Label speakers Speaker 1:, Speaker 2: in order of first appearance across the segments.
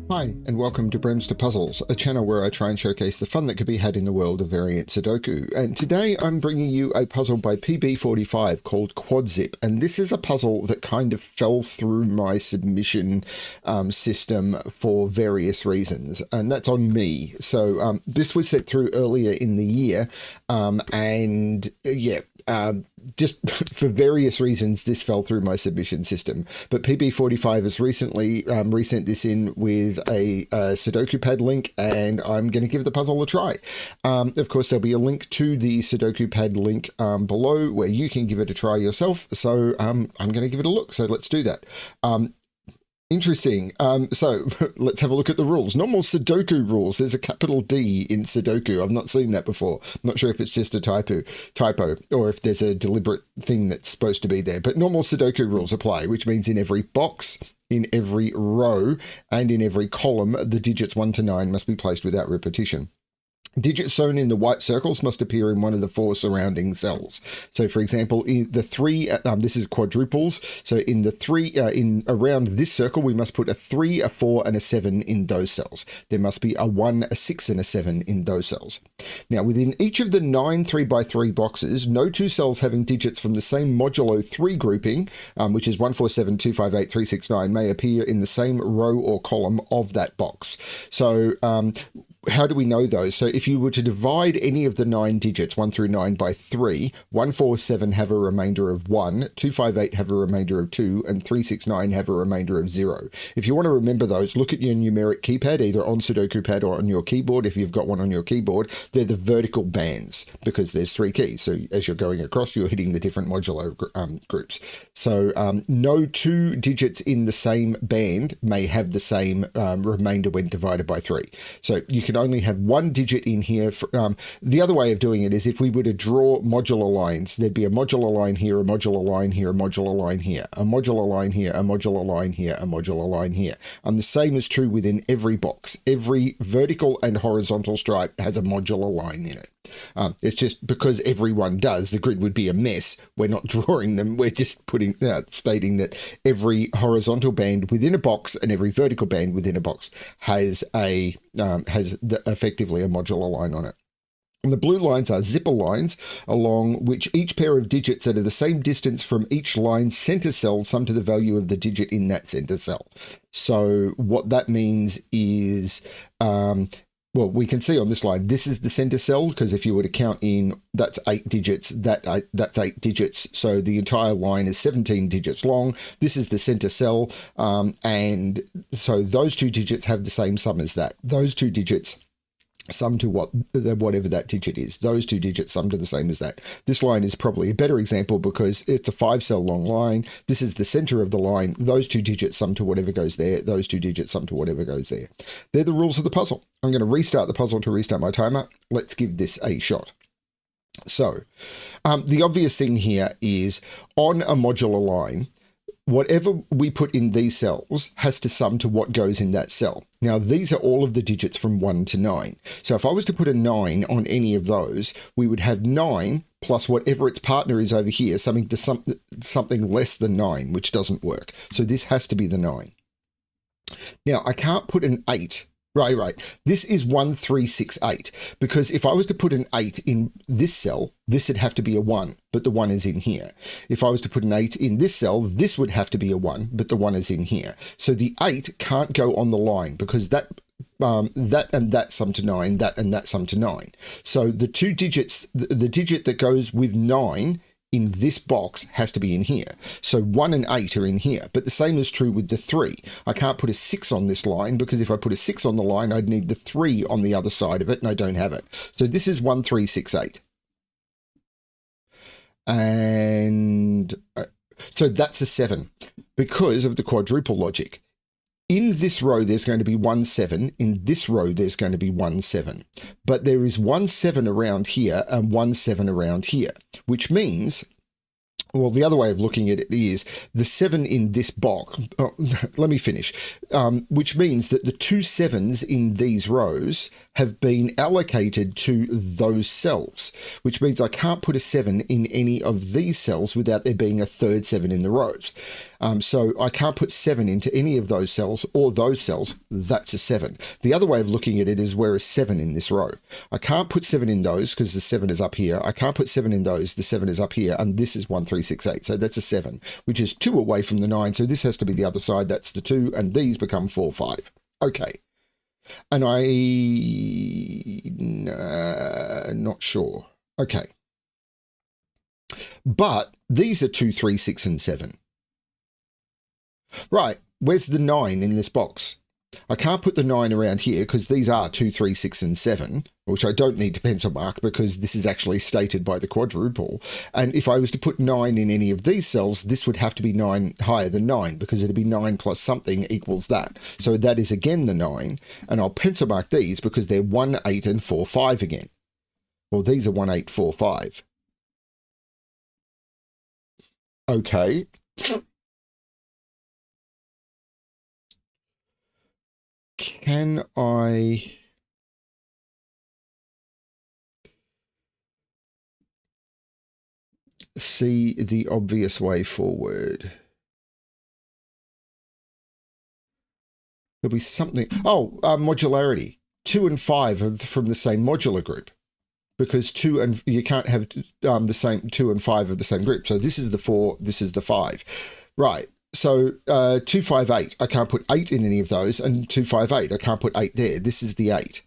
Speaker 1: Hi, and welcome to BremSter Puzzles, a channel where I try and showcase the fun that could be had in the world of variant Sudoku. And today I'm bringing you a puzzle by PB45 called Quodzip, and this is a puzzle that kind of fell through my submission system for various reasons, and that's on me. So this was set through earlier in the year, just for various reasons, this fell through my submission system. But PB45 has recently resent this in with a Sudoku pad link, and I'm going to give the puzzle a try. Of course, there'll be a link to the Sudoku pad link below where you can give it a try yourself. So I'm going to give it a look. So let's do that. Interesting. So let's have a look at the rules. Normal Sudoku rules. There's a capital D in Sudoku. I've not seen that before. I'm not sure if it's just a typo or if there's a deliberate thing that's supposed to be there. But normal Sudoku rules apply, which means in every box, in every row, and in every column, the digits 1 to 9 must be placed without repetition. Digits shown in the white circles must appear in one of the 4 surrounding cells. So, for example, in the 3, this is quadruples. So, in the 3, in around this circle, we must put a 3, a 4, and a 7 in those cells. There must be a 1, a 6, and a 7 in those cells. Now, within each of the 9 3x3 boxes, no 2 cells having digits from the same modulo 3 grouping, which is 1, 4, 7, 2, 5, 8, 3, 6, 9, may appear in the same row or column of that box. So, how do we know those? So if you were to divide any of the 9 digits, 1 through 9, by 3, 1, 4, 7 have a remainder of 1, 2, 5, 8 have a remainder of 2, and 3, 6, 9 have a remainder of 0. If you want to remember those, look at your numeric keypad, either on Sudoku pad or on your keyboard. If you've got one on your keyboard, they're the vertical bands because there's 3 keys. So as you're going across, you're hitting the different modulo groups. So no 2 digits in the same band may have the same remainder when divided by 3. So you can only have 1 digit in here. The other way of doing it is if we were to draw modular lines, there'd be a modular line here, a modular line here, a modular line here, a modular line here, a modular line here, a modular line here. And the same is true within every box. Every vertical and horizontal stripe has a modular line in it. It's just because everyone does, the grid would be a mess. We're not drawing them. We're just stating that every horizontal band within a box and every vertical band within a box has effectively a modular line on it. And the blue lines are zipper lines, along which each pair of digits that are the same distance from each line's center cell sum to the value of the digit in that center cell. So what that means is, well, we can see on this line, this is the center cell, because if you were to count in, that's 8 digits, that's 8 digits. So the entire line is 17 digits long. This is the center cell. And so those 2 digits have the same sum as that. Those 2 digits sum to whatever that digit is. Those 2 digits sum to the same as that. This line is probably a better example because it's a 5-cell long line. This is the center of the line. Those 2 digits sum to whatever goes there. Those 2 digits sum to whatever goes there. They're the rules of the puzzle. I'm going to restart the puzzle to restart my timer. Let's give this a shot. So the obvious thing here is on a modular line, whatever we put in these cells has to sum to what goes in that cell. Now, these are all of the digits from 1 to 9. So if I was to put a 9 on any of those, we would have 9 plus whatever its partner is over here, something less than 9, which doesn't work. So this has to be the 9. Now, I can't put an 8. Right. This is 1, 3, 6, 8, because if I was to put an 8 in this cell, this would have to be a 1, but the 1 is in here. If I was to put an 8 in this cell, this would have to be a 1, but the 1 is in here. So the 8 can't go on the line because that and that sum to 9, that and that sum to 9. So the 2 digits, the digit that goes with 9 in this box has to be in here. So 1 and 8 are in here, but the same is true with the 3. I can't put a 6 on this line because if I put a 6 on the line, I'd need the 3 on the other side of it, and I don't have it. So this is 1, 3, 6, 8. And so that's a 7 because of the quadruple logic. In this row, there's going to be 1, 7. In this row, there's going to be 1, 7. But there is 1, 7 around here and 1, 7 around here, which means, well, the other way of looking at it is the 7 in this box. Oh, let me finish. Which means that the 2 7s in these rows have been allocated to those cells, which means I can't put a 7 in any of these cells without there being a third 7 in the rows. So I can't put 7 into any of those cells or those cells. That's a 7. The other way of looking at it is where is 7 in this row? I can't put 7 in those because the 7 is up here. I can't put 7 in those. The 7 is up here. And this is 1, 3, 6, 8. So that's a 7, which is 2 away from the 9. So this has to be the other side. That's the 2. And these become 4, 5. Okay. And not sure. Okay. But these are 2, 3, 6, and 7. Right, where's the 9 in this box? I can't put the 9 around here because these are 2, 3, 6, and 7, which I don't need to pencil mark because this is actually stated by the quadruple. And if I was to put 9 in any of these cells, this would have to be 9 higher than 9 because it'd be 9 plus something equals that. So that is again the 9. And I'll pencil mark these because they're 1, 8, and 4, 5 again. Well, these are 1, 8, 4, 5. Okay. Can I see the obvious way forward? There'll be something. Oh, modularity. 2 and 5 are from the same modular group because 2 and you can't have the same 2 and 5 of the same group. So this is the 4, this is the 5. Right. So 2, 5, 8, I can't put 8 in any of those, and 2, 5, 8, I can't put 8 there. This is the 8.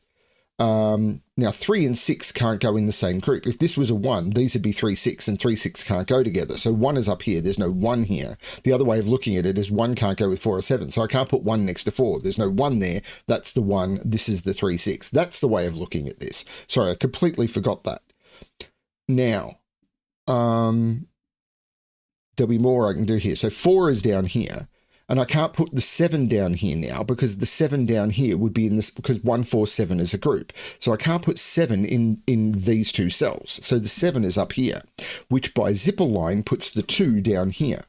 Speaker 1: Now 3 and 6 can't go in the same group. If this was a 1, these would be 3, 6, and 3, 6 can't go together. So 1 is up here. There's no 1 here. The other way of looking at it is 1 can't go with 4 or 7. So I can't put 1 next to 4. There's no 1 there. That's the 1. This is the 3, 6. That's the way of looking at this. Sorry, I completely forgot that. Now, there'll be more I can do here. So 4 is down here. And I can't put the 7 down here now because the 7 down here would be in this, because 1, 4, 7 is a group. So I can't put 7 in these two cells. So the 7 is up here, which by zipper line puts the 2 down here,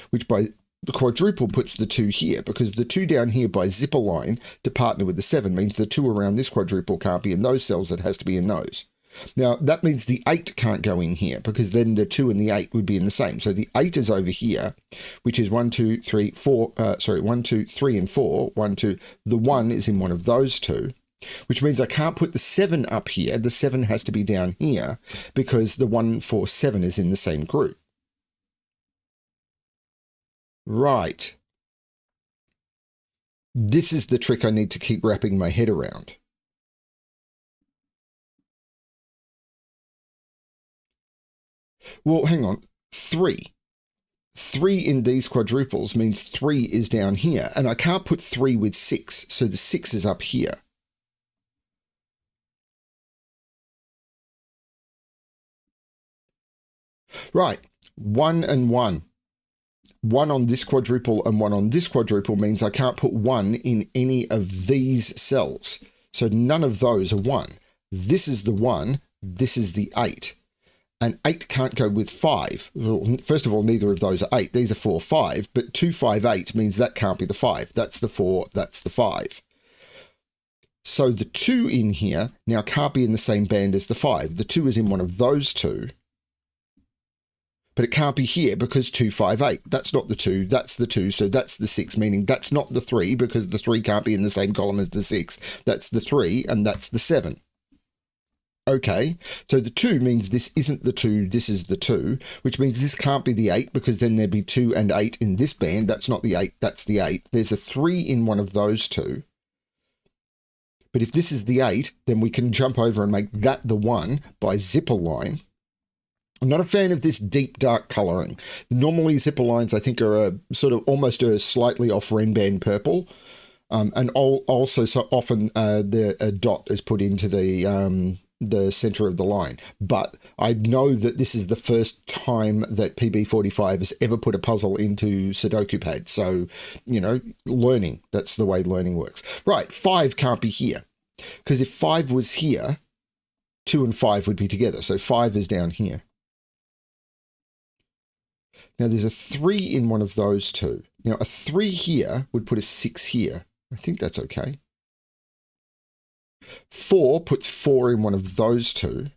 Speaker 1: which by the quadruple puts the 2 here, because the 2 down here by zipper line to partner with the 7 means the 2 around this quadruple can't be in those cells. It has to be in those. Now, that means the 8 can't go in here because then the 2 and the 8 would be in the same. So the 8 is over here, which is 1, 2, 3, 4. 1, 2, 3, and 4. 1, 2. The 1 is in one of those two, which means I can't put the 7 up here. The 7 has to be down here because the 1, 4, 7 is in the same group. Right. This is the trick I need to keep wrapping my head around. Well, hang on. 3. 3 in these quadruples means 3 is down here, and I can't put 3 with 6, so the 6 is up here. Right, 1 and 1. 1 on this quadruple and 1 on this quadruple means I can't put 1 in any of these cells. So none of those are 1. This is the 1, this is the 8. And 8 can't go with 5. Well, first of all, neither of those are 8. These are 4, 5. But 2, 5, 8 means that can't be the 5. That's the 4. That's the 5. So the 2 in here now can't be in the same band as the 5. The 2 is in one of those two. But it can't be here because 2, 5, 8. That's not the 2. That's the 2. So that's the 6, meaning that's not the 3 because the 3 can't be in the same column as the 6. That's the 3 and that's the 7. Okay, so the 2 means this isn't the 2, this is the 2, which means this can't be the 8 because then there'd be 2 and 8 in this band. That's not the 8, that's the 8. There's a 3 in one of those two. But if this is the 8, then we can jump over and make that the 1 by zipper line. I'm not a fan of this deep dark colouring. Normally zipper lines I think are a sort of almost a slightly off Renband purple. And also so often the dot is put into the center of the line. But I know that this is the first time that PB45 has ever put a puzzle into Sudoku pad. So, you know, learning, that's the way learning works. Right, 5 can't be here. Because if 5 was here, 2 and 5 would be together. So 5 is down here. Now there's a 3 in one of those two. Now a 3 here would put a 6 here. I think that's okay. 4 puts 4 in one of those two.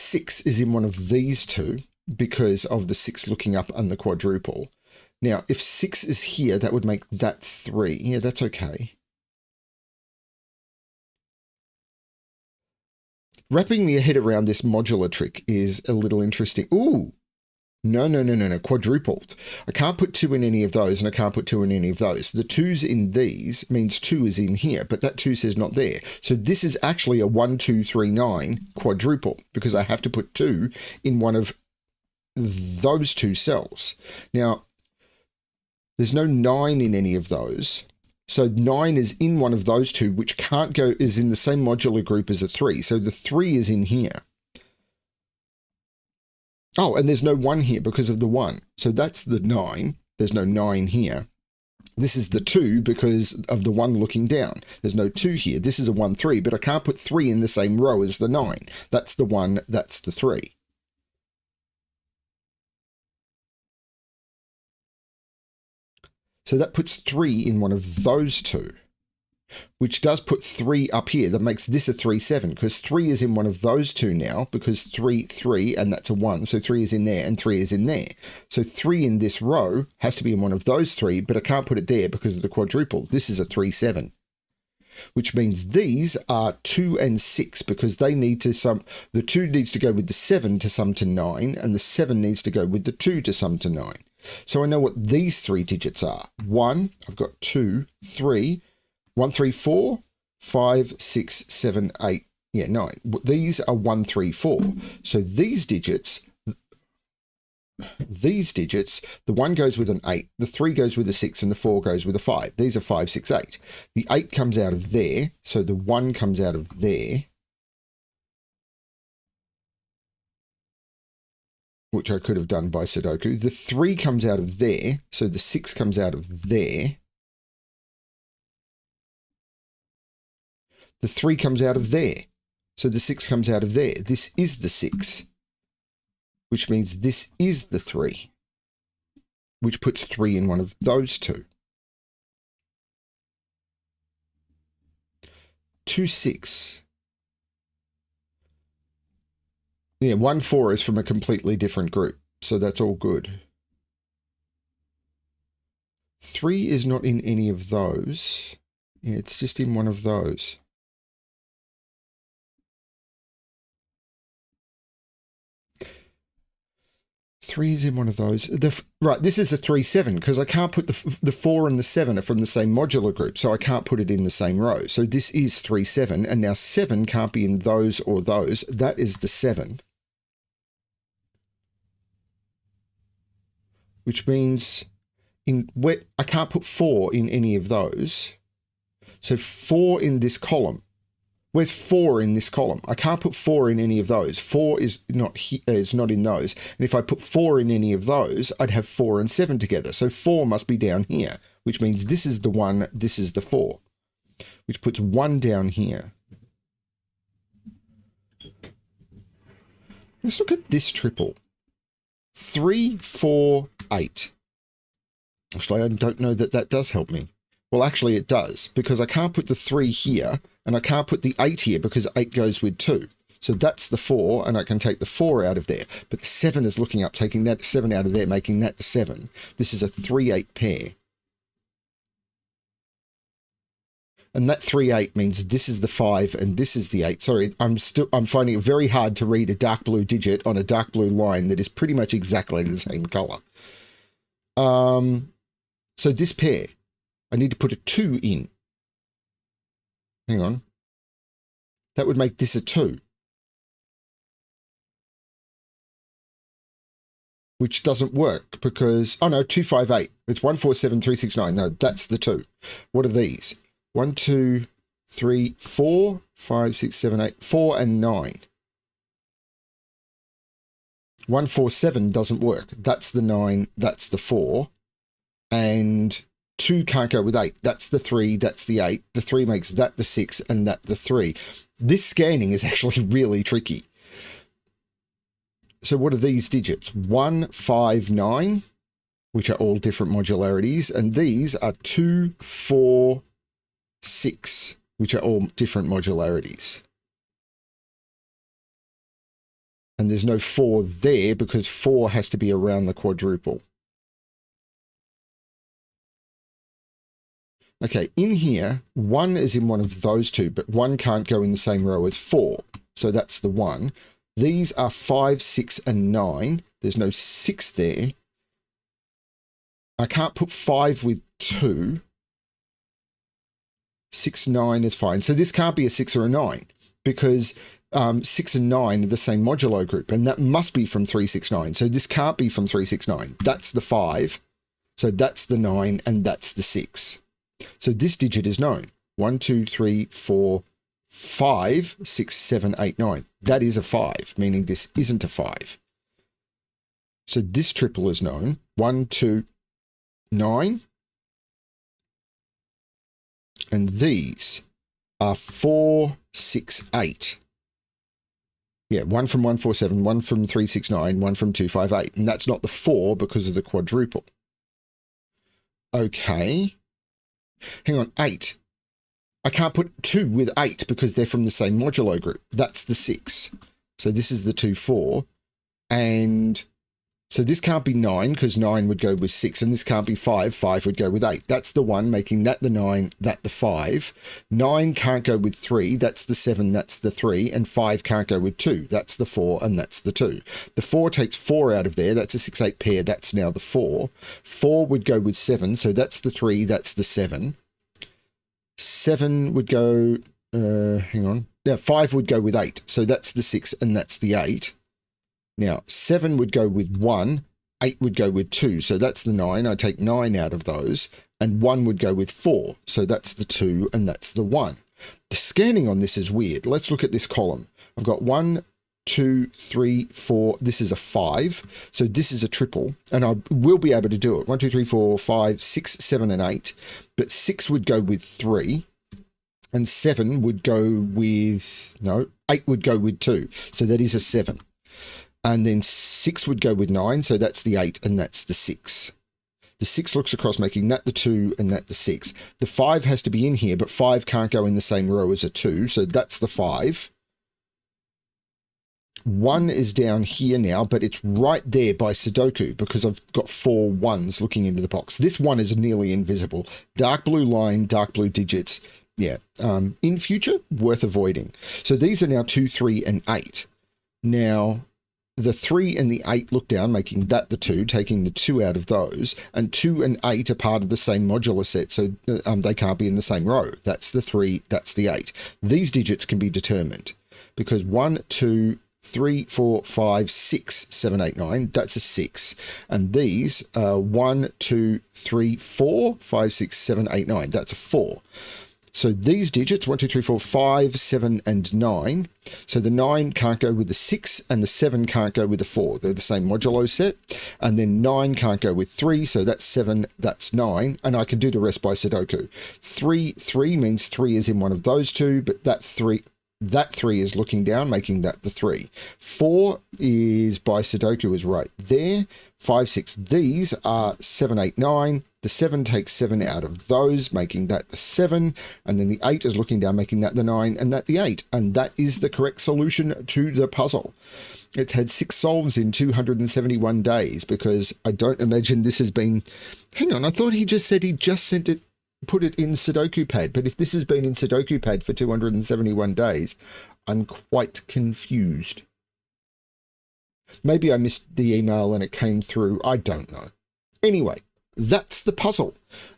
Speaker 1: 6 is in one of these two because of the 6 looking up on the quadruple. Now, if 6 is here, that would make that 3. Yeah, that's okay. Wrapping the head around this modular trick is a little interesting. Ooh, no, quadrupled. I can't put 2 in any of those, and I can't put 2 in any of those. The 2's in these means 2 is in here, but that 2 says not there. So this is actually a 1, 2, 3, 9 quadruple, because I have to put 2 in one of those 2 cells. Now, there's no 9 in any of those. So 9 is in one of those 2, which can't go, is in the same modular group as a 3. So the 3 is in here. Oh, and there's no 1 here because of the 1. So that's the 9. There's no 9 here. This is the 2 because of the 1 looking down. There's no 2 here. This is a 1, 3, but I can't put 3 in the same row as the 9. That's the 1, that's the 3. So that puts 3 in one of those 2, which does put 3 up here. That makes this a 3, 7, because 3 is in one of those 2 now, because 3, 3, and that's a 1. So 3 is in there and 3 is in there. So 3 in this row has to be in one of those 3, but I can't put it there because of the quadruple. This is a 3, 7, which means these are 2 and 6 because they need to sum. The 2 needs to go with the 7 to sum to 9, and the 7 needs to go with the 2 to sum to 9. So I know what these 3 digits are. 1, I've got 2, 3, 1, 3, 4, 5, 6, 7, 8, 9. These are 1, 3, 4. So these digits, the 1 goes with an 8, the 3 goes with a 6, and the 4 goes with a 5. These are 5, 6, 8. The 8 comes out of there, so the 1 comes out of there, which I could have done by Sudoku. The 3 comes out of there, so the 6 comes out of there. The 3 comes out of there, so the 6 comes out of there. This is the 6, which means this is the 3, which puts 3 in one of those 2. 2, 6. Yeah, 1, 4 is from a completely different group, so that's all good. 3 is not in any of those. Yeah, it's just in one of those. Three is in one of those. Right, this is a 3, 7, because I can't put the 4 and the 7 are from the same modular group, so I can't put it in the same row. So this is 3, 7, and now 7 can't be in those or those. That is the 7. Which means I can't put 4 in any of those. So 4 in this column. Where's 4 in this column? I can't put 4 in any of those. 4 is not in those. And if I put 4 in any of those, I'd have 4 and 7 together. So 4 must be down here, which means this is the 1, this is the 4, which puts 1 down here. Let's look at this triple. 3, 4, 8. Actually, I don't know that that does help me. Well, actually it does, because I can't put the 3 here, and I can't put the 8 here because 8 goes with 2. So that's the 4, and I can take the 4 out of there. But the 7 is looking up, taking that 7 out of there, making that the 7. This is a 3, 8 pair. And that 3, 8 means this is the 5 and this is the 8. Sorry, I'm finding it very hard to read a dark blue digit on a dark blue line that is pretty much exactly the same color. So this pair, I need to put a 2 in. Hang on. That would make this a 2. Which doesn't work because, oh no, 2, 5, 8. It's 1, 4, 7, 3, 6, 9. No, that's the 2. What are these? 1, 2, 3, 4, 5, 6, 7, 8, 4 and 9. 1, 4, 7 doesn't work. That's the 9, that's the 4. And 2 can't go with 8. That's the 3, that's the 8. The 3 makes that the 6 and that the 3. This scanning is actually really tricky. So what are these digits? 1, 5, 9, which are all different modularities. And these are 2, 4, 6, which are all different modularities. And there's no 4 there because 4 has to be around the quadruple. Okay, in here, 1 is in one of those two, but 1 can't go in the same row as 4. So that's the 1. These are 5, 6, and 9. There's no 6 there. I can't put 5 with 2. 6, 9 is fine. So this can't be a 6 or a 9 because 6 and 9 are the same modulo group, and that must be from 3, 6, 9. So this can't be from 3, 6, 9. That's the 5. So that's the 9, and that's the 6. So this digit is known. 1, 2, 3, 4, 5, 6, 7, 8, 9. That is a 5, meaning this isn't a 5. So this triple is known. 1, 2, 9. And these are 4, 6, 8. Yeah, 1 from 1, 4, 7, 1 from 3, 6, 9, 1 from 2, 5, 8. And that's not the 4 because of the quadruple. Okay. Hang on, 8. I can't put 2 with 8 because they're from the same modulo group. That's the 6. So this is the 2, 4. And so this can't be 9 because 9 would go with 6. And this can't be 5. 5 would go with 8. That's the 1, making that the 9, that the 5. 9 can't go with 3. That's the 7, that's the 3. And 5 can't go with 2. That's the 4, and that's the 2. The 4 takes 4 out of there. That's a 6, 8 pair. That's now the 4. 4 would go with 7. So that's the 3, that's the 7. 7 would go, hang on. Now 5 would go with 8. So that's the 6, and that's the 8. Now, 7 would go with 1, 8 would go with 2, so that's the 9. I take 9 out of those, and 1 would go with 4, so that's the 2, and that's the 1. The scanning on this is weird. Let's look at this column. I've got 1, 2, 3, 4. This is a 5, so this is a triple, and I will be able to do it. 1, 2, 3, 4, 5, 6, 7, and 8, but 6 would go with 3, and 7 would go with, no, 8 would go with 2, so that is a 7. And then 6 would go with 9, so that's the 8, and that's the 6. The 6 looks across, making that the 2, and that the 6. The 5 has to be in here, but 5 can't go in the same row as a 2, so that's the 5. 1 is down here now, but it's right there by Sudoku because I've got 4 1s looking into the box. This 1 is nearly invisible. Dark blue line, dark blue digits. Yeah, in future, worth avoiding. So these are now 2, 3, and 8. Now, the 3 and the 8 look down, making that the 2, taking the 2 out of those, and 2 and 8 are part of the same modular set, so they can't be in the same row. That's the 3, that's the 8. These digits can be determined because 1, 2, 3, 4, 5, 6, 7, 8, 9, that's a 6. And these are 1, 2, 3, 4, 5, 6, 7, 8, 9, that's a 4. So these digits, 1, 2, 3, 4, 5, 7, and 9. So the 9 can't go with the 6, and the 7 can't go with the 4. They're the same modulo set. And then 9 can't go with 3, so that's 7, that's 9. And I can do the rest by Sudoku. 3, 3 means 3 is in one of those two, but that 3 is looking down, making that the 3. 4 is by Sudoku is right there. 5, 6. These are 7, 8, 9. The 7 takes 7 out of those, making that the 7. And then the 8 is looking down, making that the 9, and that the 8. And that is the correct solution to the puzzle. It's had 6 solves in 271 days because I don't imagine this has been... Hang on, I thought he just said he just sent it, put it in Sudoku Pad. But if this has been in Sudoku Pad for 271 days, I'm quite confused. Maybe I missed the email and it came through. I don't know. Anyway, that's the puzzle.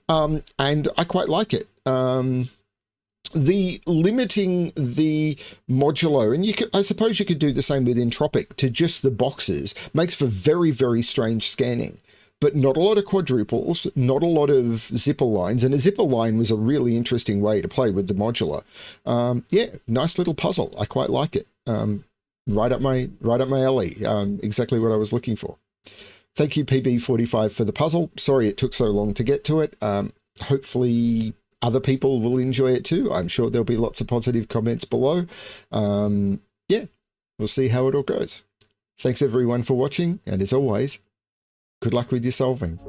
Speaker 1: And I quite like it. The limiting the modulo, and I suppose you could do the same with Entropic, to just the boxes makes for very, very strange scanning. But not a lot of quadruples, not a lot of zipper lines, and a zipper line was a really interesting way to play with the modular. Yeah, nice little puzzle. I quite like it. Right up my alley. Exactly what I was looking for. Thank you, PB45, for the puzzle. Sorry it took so long to get to it. Hopefully other people will enjoy it too. I'm sure there'll be lots of positive comments below. Yeah, we'll see how it all goes. Thanks everyone for watching, and as always, good luck with your solving.